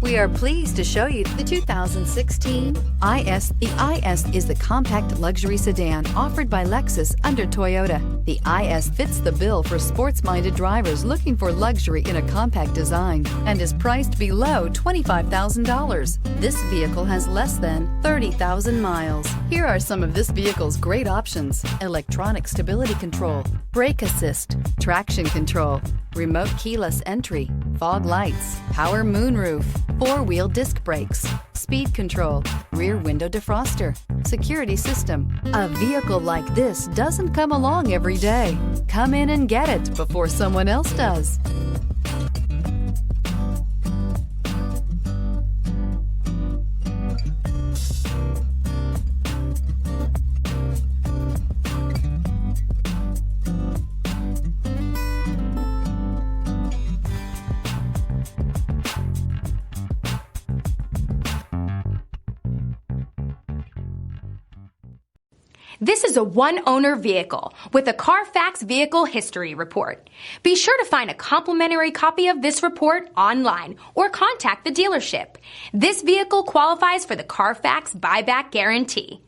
We are pleased to show you the 2016 IS. The IS is the compact luxury sedan offered by Lexus under Toyota. The IS fits the bill for sports-minded drivers looking for luxury in a compact design and is priced below $25,000. This vehicle has less than 30,000 miles. Here are some of this vehicle's great options: electronic stability control, brake assist, traction control, remote keyless entry, fog lights, power moonroof, four-wheel disc brakes, speed control, rear window defroster, security system. A vehicle like this doesn't come along every day. Come in and get it before someone else does. This is a one-owner vehicle with a Carfax Vehicle History Report. Be sure to find a complimentary copy of this report online or contact the dealership. This vehicle qualifies for the Carfax Buyback Guarantee.